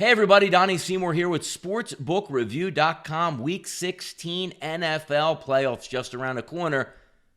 Hey everybody, Donnie Seymour here with SportsbookReview.com. Week 16 NFL playoffs just around the corner.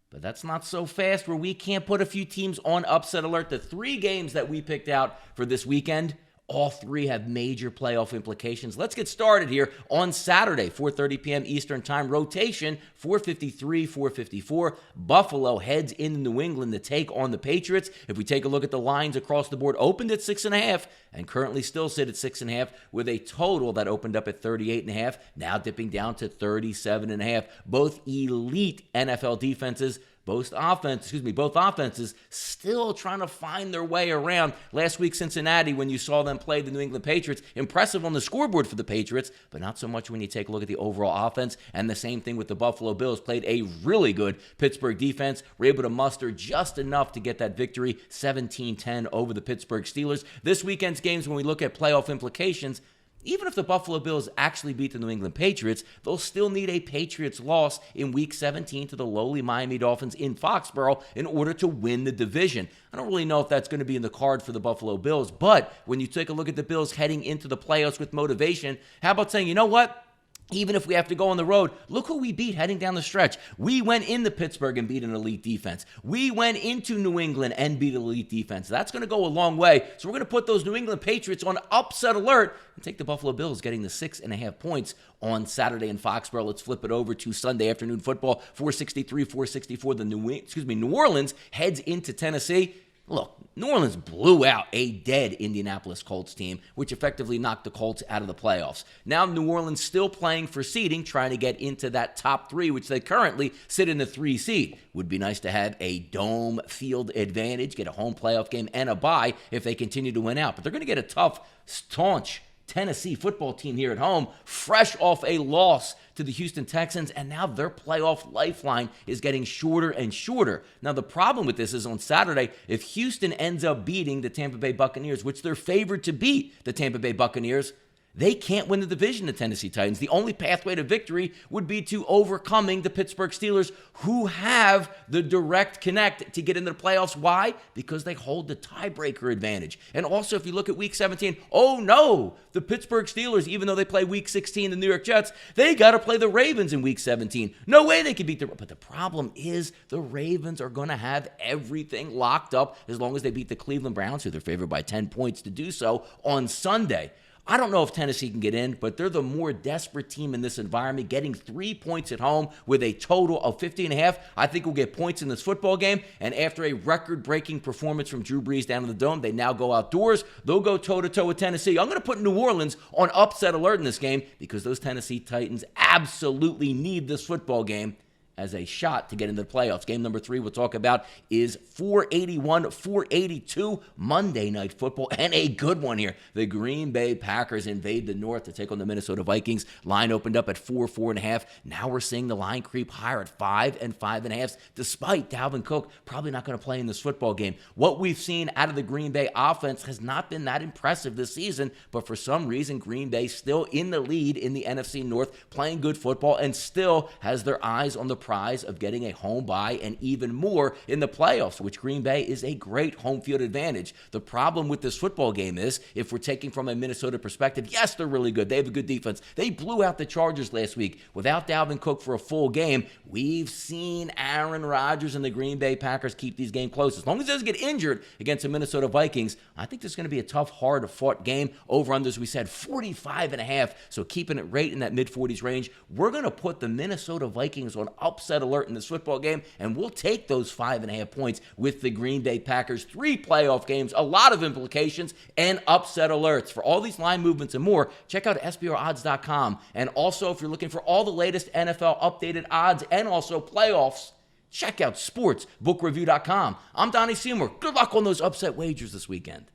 But that's not so fast where we can't put a few teams on upset alert. The three games that we picked out for this weekend, all three have major playoff implications. Let's get started here on Saturday, 4:30 p.m. Eastern Time. Rotation, 4:53, 4:54. Buffalo heads into New England to take on the Patriots. If we take a look at the lines across the board, opened at 6.5 and currently still sit at 6.5 with a total that opened up at 38.5, now dipping down to 37.5. Both elite NFL defenses. Both offenses still trying to find their way around. Last week, Cincinnati, when you saw them play the New England Patriots, impressive on the scoreboard for the Patriots, but not so much when you take a look at the overall offense. And the same thing with the Buffalo Bills. Played a really good Pittsburgh defense. Were able to muster just enough to get that victory, 17-10 over the Pittsburgh Steelers. This weekend's games, when we look at playoff implications, even if the Buffalo Bills actually beat the New England Patriots, they'll still need a Patriots loss in Week 17 to the lowly Miami Dolphins in Foxborough in order to win the division. I don't really know if that's going to be in the card for the Buffalo Bills, but when you take a look at the Bills heading into the playoffs with motivation, how about saying, you know what? Even if we have to go on the road, look who we beat heading down the stretch. We went into Pittsburgh and beat an elite defense. We went into New England and beat an elite defense. That's going to go a long way. So we're going to put those New England Patriots on upset alert and take the Buffalo Bills getting the 6.5 points on Saturday in Foxborough. Let's flip it over to Sunday afternoon football. 463, 464. New Orleans heads into Tennessee. Look, New Orleans blew out a dead Indianapolis Colts team, which effectively knocked the Colts out of the playoffs. Now New Orleans still playing for seeding, trying to get into that top three, which they currently sit in the 3 seed. Would be nice to have a dome field advantage, get a home playoff game and a bye if they continue to win out. But they're going to get a tough, staunch Tennessee football team here at home, fresh off a loss to the Houston Texans, and now their playoff lifeline is getting shorter and shorter. Now, the problem with this is on Saturday, if Houston ends up beating the Tampa Bay Buccaneers, which they're favored to beat the Tampa Bay Buccaneers, they can't win the division, the Tennessee Titans. The only pathway to victory would be to overcoming the Pittsburgh Steelers, who have the direct connect to get into the playoffs. Why? Because they hold the tiebreaker advantage. And also, if you look at Week 17, oh no, the Pittsburgh Steelers, even though they play Week 16, the New York Jets, they got to play the Ravens in Week 17. No way they could beat the... But the problem is the Ravens are going to have everything locked up as long as they beat the Cleveland Browns, who they're favored by 10 points to do so, on Sunday. I don't know if Tennessee can get in, but they're the more desperate team in this environment, getting 3 points at home with a total of 50.5. I think we'll get points in this football game, and after a record-breaking performance from Drew Brees down in the Dome, they now go outdoors. They'll go toe-to-toe with Tennessee. I'm going to put New Orleans on upset alert in this game because those Tennessee Titans absolutely need this football game as a shot to get into the playoffs. Game number 3 we'll talk about is 481-482 Monday Night Football, and a good one here. The Green Bay Packers invade the North to take on the Minnesota Vikings. Line opened up at 4.5. Now we're seeing the line creep higher at 5 and 5.5, despite Dalvin Cook probably not going to play in this football game. What we've seen out of the Green Bay offense has not been that impressive this season, but for some reason, Green Bay still in the lead in the NFC North, playing good football, and still has their eyes on the prize of getting a home bye and even more in the playoffs, which Green Bay is a great home field advantage. The problem with this football game is, if we're taking from a Minnesota perspective, yes, they're really good. They have a good defense. They blew out the Chargers last week. Without Dalvin Cook for a full game, we've seen Aaron Rodgers and the Green Bay Packers keep these games close. As long as he doesn't get injured against the Minnesota Vikings, I think this is going to be a tough, hard-fought game. Over-under, as we said, 45.5, so keeping it right in that mid-40s range. We're going to put the Minnesota Vikings on upset alert in this football game, and we'll take those 5.5 points with the Green Bay Packers. 3 playoff games, a lot of implications, and upset alerts. For all these line movements and more, check out SBRodds.com. And also, if you're looking for all the latest NFL updated odds and also playoffs, check out SportsbookReview.com. I'm Donnie Seymour. Good luck on those upset wagers this weekend.